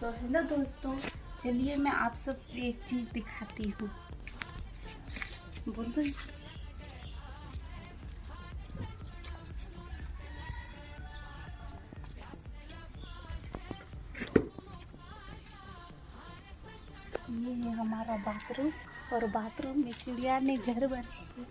So hello दोस्तों, चलिए मैं आप सब एक चीज़ दिखाती हूँ। बोल दो। ये है हमारा बाथरूम और बाथरूम में चिड़िया ने घर बनाया है।